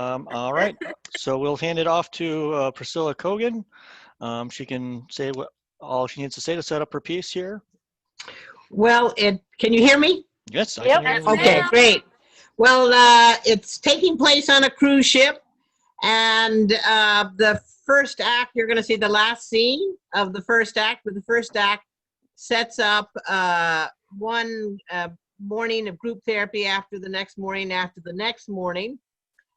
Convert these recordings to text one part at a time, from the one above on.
All right, so we'll hand it off to Priscilla Cogan. She can say what all she needs to say to set up her piece here. Well, can you hear me? Yes, I Yep. can hear you. Okay, great. Well, it's taking place on a cruise ship, and the first act, you're going to see the last scene of the first act, but the first act sets up one morning of group therapy after the next morning after the next morning.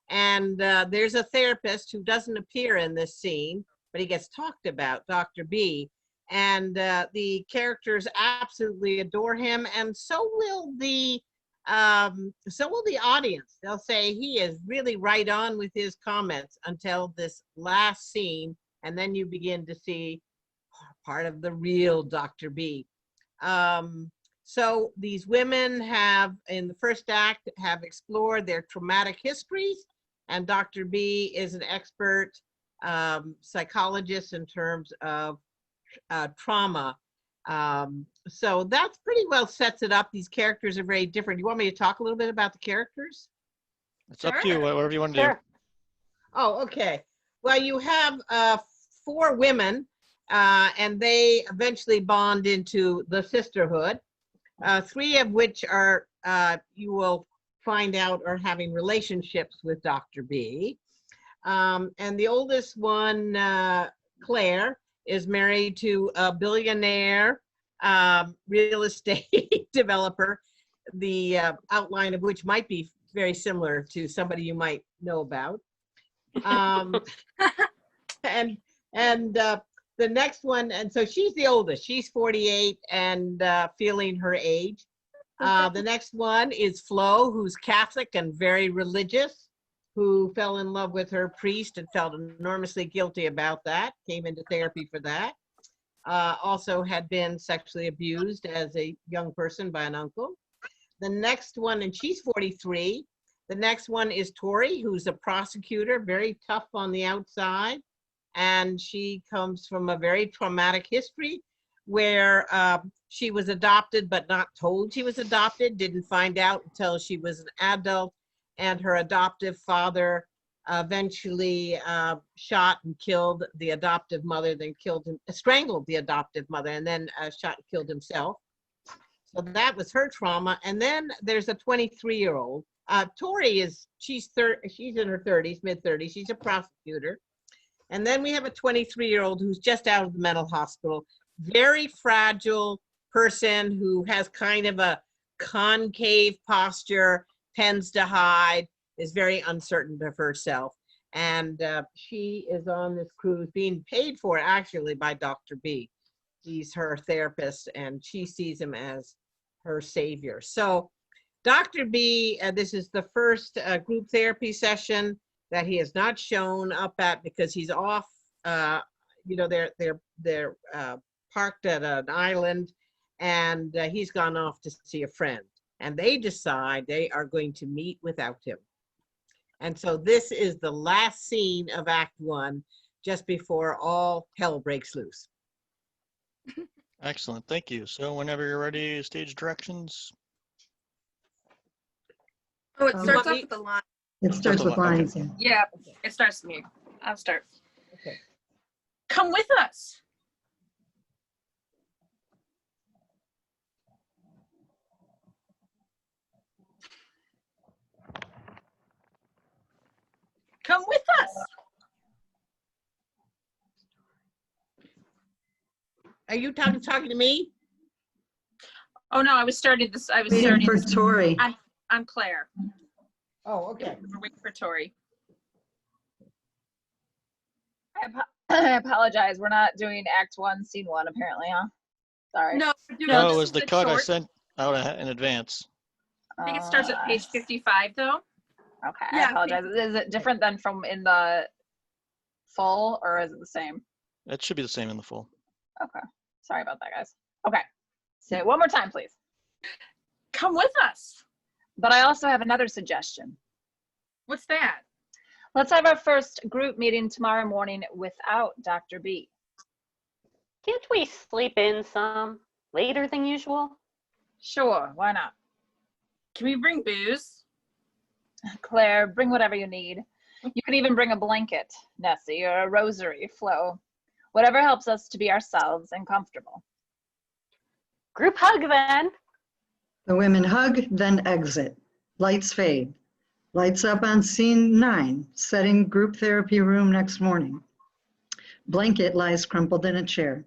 And there's a therapist who doesn't appear in this scene, but he gets talked about, Dr. B. And the characters absolutely adore him, and so will the audience. They'll say he is really right on with his comments until this last scene, and then you begin to see part of the real Dr. B. So these women have, in the first act, have explored their traumatic histories, and Dr. B is an expert psychologist in terms of trauma. So that's pretty well sets it up. These characters are very different. You want me to talk a little bit about the characters? It's up to you, whatever you want to do. Oh, okay. Well, you have 4 women, and they eventually bond into the sisterhood. 3 of which are, you will find out, are having relationships with Dr. B. And the oldest one, Claire, is married to a billionaire real estate developer, the outline of which might be very similar to somebody you might know about. And the next one, and so she's the oldest, she's 48 and feeling her age. The next one is Flo, who's Catholic and very religious, who fell in love with her priest and felt enormously guilty about that, came into therapy for that. Also had been sexually abused as a young person by an uncle. The next one, and she's 43. The next one is Tori, who's a prosecutor, very tough on the outside. And she comes from a very traumatic history where she was adopted but not told she was adopted, didn't find out until she was an adult, and her adoptive father eventually shot and killed the adoptive mother, then strangled the adoptive mother, and then shot and killed himself. So that was her trauma. And then there's a 23-year-old. Tori she's in her 30s, mid-30s. She's a prosecutor. And then we have a 23-year-old who's just out of the mental hospital, very fragile person who has kind of a concave posture, tends to hide, is very uncertain of herself. And she is on this cruise being paid for actually by Dr. B. He's her therapist and she sees him as her savior. So Dr. B, this is the first group therapy session that he has not shown up at because he's off, they're parked at an island, and he's gone off to see a friend. And they decide they are going to meet without him. And so this is the last scene of Act 1, just before all hell breaks loose. Excellent, thank you. So whenever you're ready, stage directions. Oh, it starts off with the line. It starts with lines. Okay. Yeah, it starts with me. I'll start. Okay. Come with us. Come with us. Are you talking to me? Oh no, I was starting this. I was Waiting starting for this. Tori. I'm Claire. Oh, okay. We're waiting for Tori. I apologize. We're not doing Act 1, Scene 1, apparently, huh? Sorry. No, we're doing No, it this was is the a cut I short. sent out in advance. I think it starts at page 55, though. Okay, Yeah, I apologize. Is it different than from in the full, or is it the same? It should be the same in the full. Okay. Sorry about that, guys. Okay. Say it one more time, please. Come with us. But I also have another suggestion. What's that? Let's have our first group meeting tomorrow morning without Dr. B. Can't we sleep in some later than usual? Sure, why not? Can we bring booze? Claire, bring whatever you need. You can even bring a blanket, Nessie, or a rosary, Flo. Whatever helps us to be ourselves and comfortable. Group hug then. The women hug, then exit. Lights fade. Lights up on scene 9, setting group therapy room next morning. Blanket lies crumpled in a chair.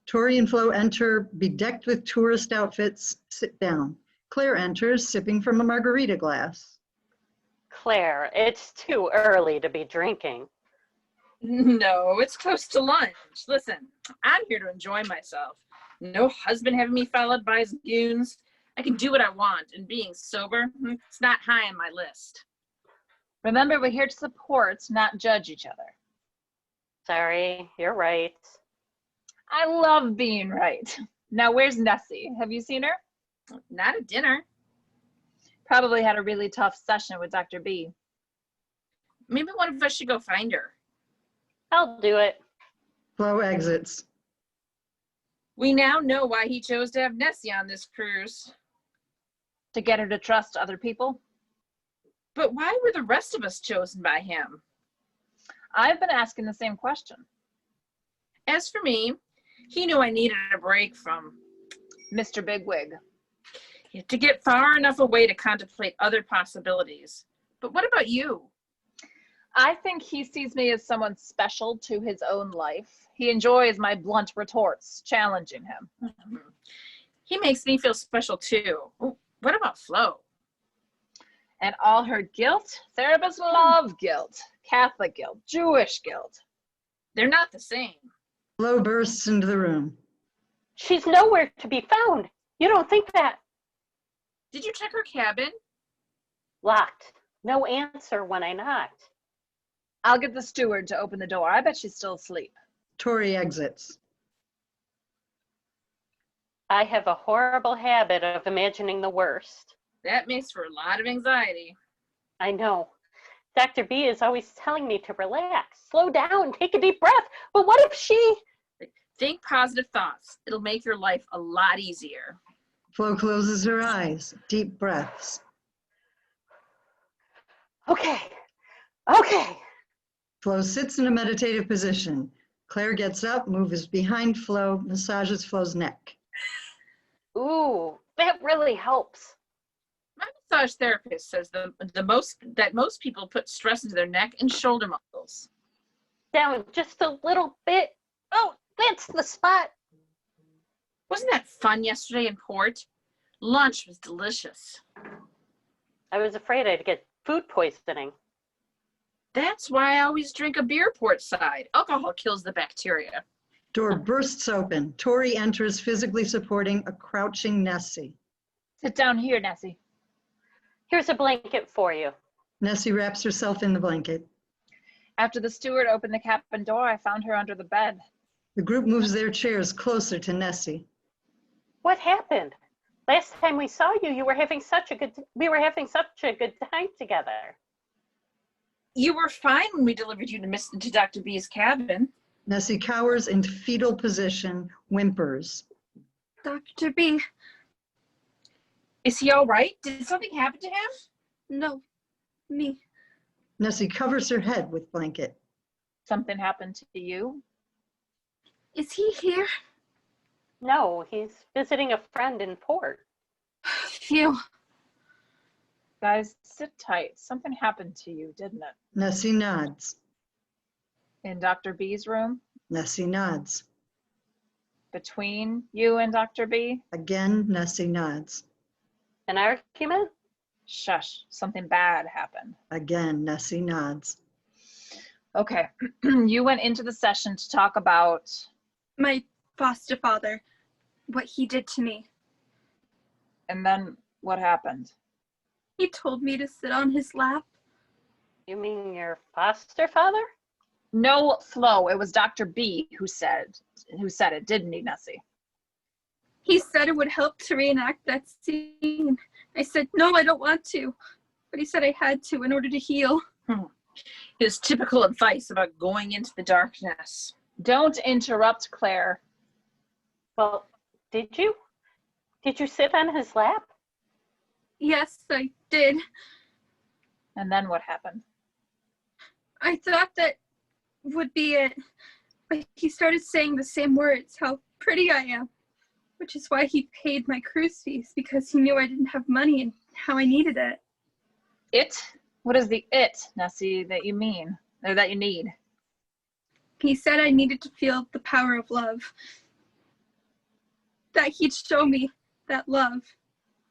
Tori and Flo enter, bedecked with tourist outfits, sit down. Claire enters, sipping from a margarita glass. Claire, it's too early to be drinking. No, it's close to lunch. Listen, I'm here to enjoy myself. No husband having me followed by his goons. I can do what I want, and being sober, it's not high on my list. Remember, we're here to support, not judge each other. Sorry, you're right. I love being right. Now, where's Nessie? Have you seen her? Not at dinner. Probably had a really tough session with Dr. B. Maybe one of us should go find her. I'll do it. Flo exits. We now know why he chose to have Nessie on this cruise. To get her to trust other people. But why were the rest of us chosen by him? I've been asking the same question. As for me, he knew I needed a break from Mr. Bigwig. to get far enough away to contemplate other possibilities. But what about you? I think he sees me as someone special to his own life. He enjoys my blunt retorts, challenging him. He makes me feel special too. What about Flo? And all her guilt? Therapists love guilt. Catholic guilt, Jewish guilt. They're not the same. Flo bursts into the room. She's nowhere to be found. You don't think that? Did you check her cabin? Locked. No answer when I knocked. I'll get the steward to open the door. I bet she's still asleep. Tori exits. I have a horrible habit of imagining the worst. That makes for a lot of anxiety. I know. Dr. B is always telling me to relax, slow down, take a deep breath. But what if she... Think positive thoughts. It'll make your life a lot easier. Flo closes her eyes, deep breaths. Okay. Flo sits in a meditative position. Claire gets up, moves behind Flo, massages Flo's neck. Ooh, that really helps. My massage therapist says that most people put stress into their neck and shoulder muscles. Down just a little bit. Oh, that's the spot. Wasn't that fun yesterday in port? Lunch was delicious. I was afraid I'd get food poisoning. That's why I always drink a beer port side. Alcohol kills the bacteria. Door bursts open. Tori enters, physically supporting a crouching Nessie. Sit down here, Nessie. Here's a blanket for you. Nessie wraps herself in the blanket. After the steward opened the cabin door, I found her under the bed. The group moves their chairs closer to Nessie. What happened? Last time we saw you, we were having such a good time together. You were fine when we delivered you to Dr. B's cabin. Nessie cowers in fetal position, whimpers. Dr. B, Is he all right? Did something happen to him? no, me. Nessie covers her head with blanket. Something happened to you? Is he here? No, he's visiting a friend in port. Phew. Guys, sit tight. Something happened to you, didn't it? Nessie nods. In Dr. B's room? Nessie nods. Between you and Dr. B? Again, Nessie nods. An argument? Shush, something bad happened. Again, Nessie nods. Okay, you went into the session to talk about... My foster father, what he did to me. And then what happened? He told me to sit on his lap. You mean your foster father? No, Flo, it was Dr. B who said it, didn't he, Nessie? He said it would help to reenact that scene. I said, no, I don't want to. But he said I had to in order to heal. His typical advice about going into the darkness. Don't interrupt, Claire. Well, did you? Did you sit on his lap? Yes, I did. And then what happened? I thought that would be it. But he started saying the same words, how pretty I am, which is why he paid my cruise fees, because he knew I didn't have money and how I needed it. It? What is the it, Nessie, that you mean, or that you need? He said I needed to feel the power of love, that he'd show me that love.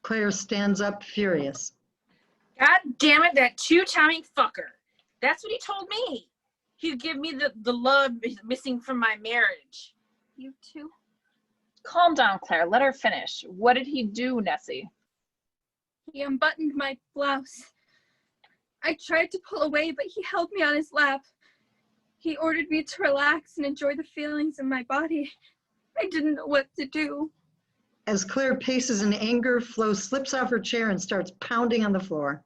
Claire stands up furious. God damn it, that two-timing fucker. That's what he told me. He'd give me the love missing from my marriage. You too? Calm down, Claire. Let her finish. What did he do, Nessie? He unbuttoned my blouse. I tried to pull away, but he held me on his lap. He ordered me to relax and enjoy the feelings in my body. I didn't know what to do. As Claire paces in anger, Flo slips off her chair and starts pounding on the floor.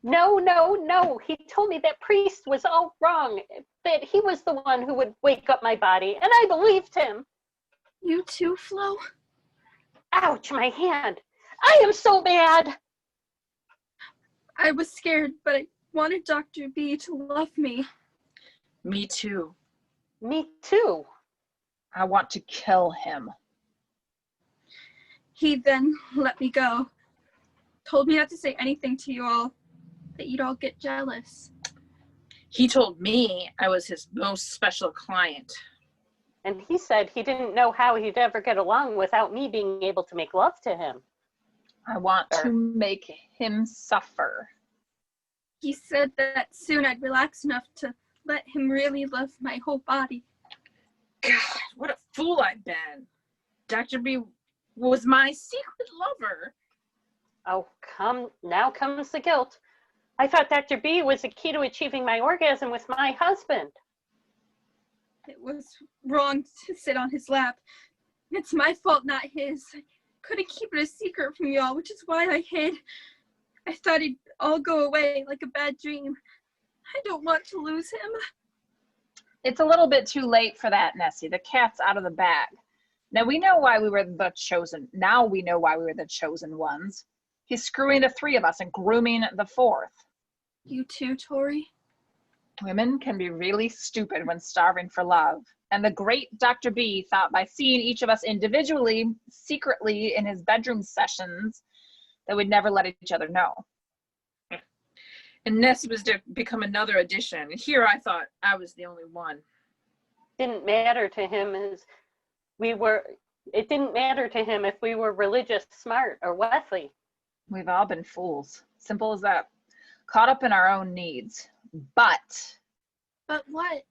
No, no, no. He told me that priest was all wrong, that he was the one who would wake up my body, and I believed him. You too, Flo? Ouch, my hand. I am so mad. I was scared, but I wanted Dr. B to love me. Me too. Me too. I want to kill him. He then let me go. Told me not to say anything to you all, that you'd all get jealous. He told me I was his most special client. And he said he didn't know how he'd ever get along without me being able to make love to him. I want to make him suffer. He said that soon I'd relax enough to let him really love my whole body. God, what a fool I've been. Dr. B was my secret lover. Oh, now comes the guilt. I thought Dr. B was the key to achieving my orgasm with my husband. It was wrong to sit on his lap. It's my fault, not his. I couldn't keep it a secret from y'all, which is why I hid. I thought it'd all go away like a bad dream. I don't want to lose him. It's a little bit too late for that, Nessie. The cat's out of the bag. Now we know why we were the chosen. Now we know why we were the chosen ones. He's screwing the three of us and grooming the fourth. You too, Tori? Women can be really stupid when starving for love. And the great Dr. B thought by seeing each of us individually, secretly in his bedroom sessions, that we'd never let each other know. And Nessie was to become another addition. And here I thought I was the only one. Didn't matter to him it didn't matter to him if we were religious, smart, or wealthy. We've all been fools. Simple as that. Caught up in our own needs. But But what?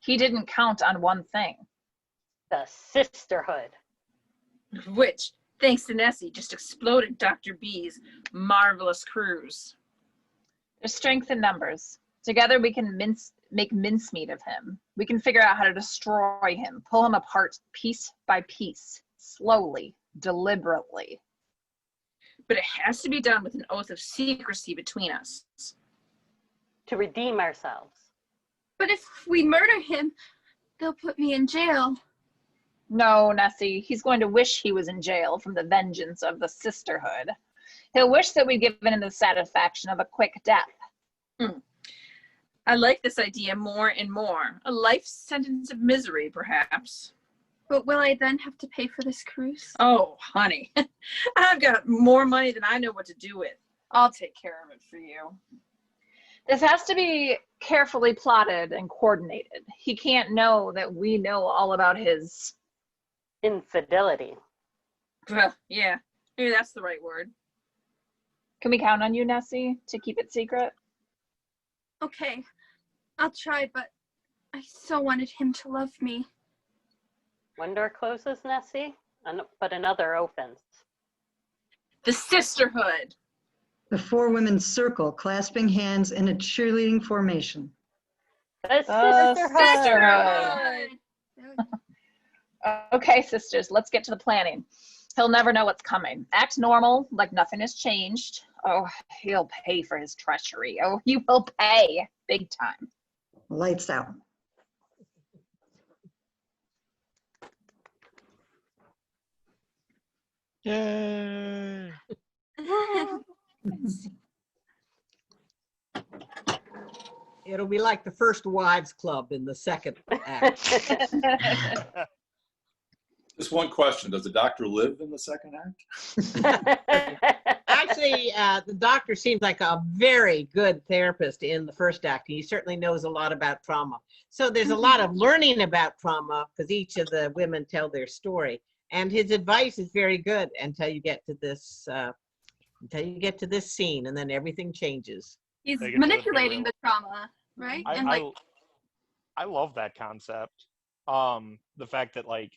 he didn't count on one thing. The sisterhood. Which, thanks to Nessie, just exploded Dr. B's marvelous cruise. There's strength in numbers. Together we can make mincemeat of him. We can figure out how to destroy him, pull him apart piece by piece, slowly, deliberately. But it has to be done with an oath of secrecy between us. To redeem ourselves. But if we murder him, they'll put me in jail. No, Nessie, he's going to wish he was in jail from the vengeance of the sisterhood. He'll wish that we'd given him the satisfaction of a quick death. I like this idea more and more. A life sentence of misery, perhaps. But will I then have to pay for this cruise? Oh, honey, I've got more money than I know what to do with. I'll take care of it for you. This has to be carefully plotted and coordinated. He can't know that we know all about his... Infidelity. Yeah, maybe that's the right word. Can we count on you, Nessie, to keep it secret? Okay, I'll try, but I so wanted him to love me. One door closes, Nessie, but another opens. The sisterhood. The four women circle, clasping hands in a cheerleading formation. The sisterhood. sisterhood. Okay, sisters, let's get to the planning. He'll never know what's coming. Act normal, like nothing has changed. Oh, he'll pay for his treachery. Oh, he will pay big time. Lights out. Yay. It'll be like the First Wives Club in the second act. Just one question. Does the doctor live in the second act? Actually, the doctor seems like a very good therapist in the first act. He certainly knows a lot about trauma. So there's a lot of learning about trauma because each of the women tell their story. And his advice is very good until you get to this scene, and then everything changes. He's They get to the manipulating the burial. trauma, right? I, And like, I love that concept. The fact that, like,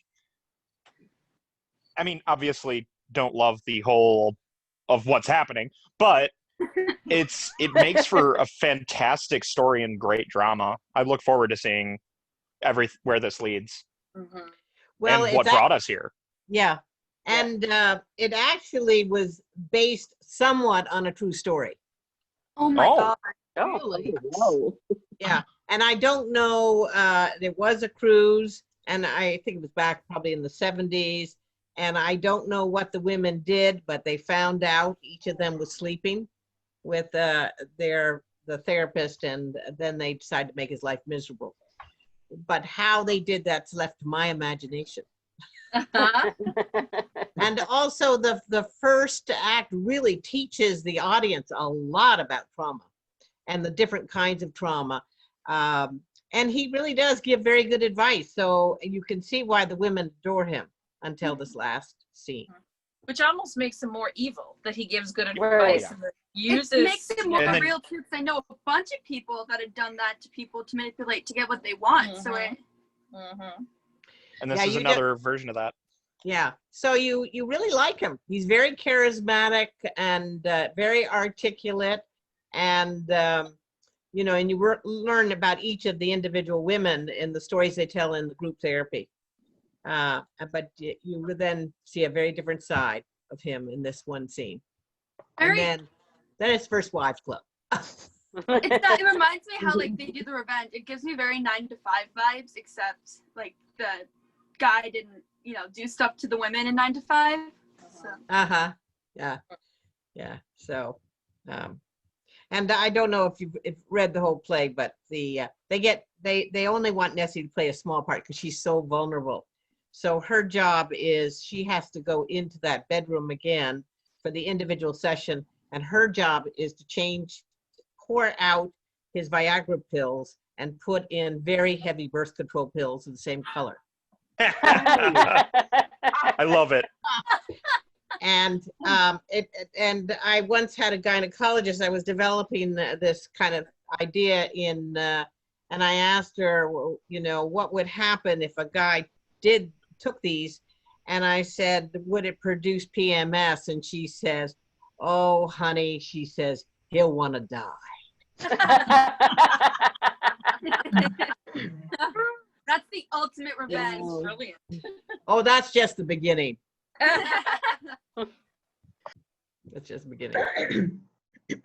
I mean, obviously don't love the whole of what's happening, but it makes for a fantastic story and great drama. I look forward to seeing where this leads. Mhm. Well, and what it's brought us here. yeah. And it actually was based somewhat on a true story. oh my Oh. God. Really? Whoa. Yeah. And I don't know, there was a cruise, and I think it was back probably in the 70s. And I don't know what the women did, but they found out each of them was sleeping with the therapist, and then they decided to make his life miserable. But how they did that's left to my imagination. And also the first act really teaches the audience a lot about trauma and the different kinds of trauma. And he really does give very good advice. So you can see why the women adore him until this last scene. Which almost makes him more evil, that he gives good Right. advice and that uses. It makes it more And then- real too, because I know a bunch of people that have done that to people to manipulate to get what they want. So Mhm. it, Mhm. And this Yeah, is you another version of that. Yeah, so you really like him. He's very charismatic and very articulate, and you know, and you learn about each of the individual women in the stories they tell in the group therapy. But you would then see a very different side of him in this one scene. very, And then it's First Wives Club. it reminds me how like they do the revenge. It gives me very 9 to 5 vibes, except like the guy didn't, do stuff to the women in 9 to 5. So. Uh-huh. Yeah. So, and I don't know if you've read the whole play, but they only want Nessie to play a small part because she's so vulnerable. So her job is she has to go into that bedroom again for the individual session, and her job is to pour out his Viagra pills and put in very heavy birth control pills of the same color. I love it. And and I once had a gynecologist. I was developing this kind of idea and I asked her, what would happen if a guy took these? And I said, would it produce PMS? And she says, oh, honey, she says, he'll want to die. That's the ultimate revenge. Brilliant. Oh, that's just the beginning. That's just the beginning.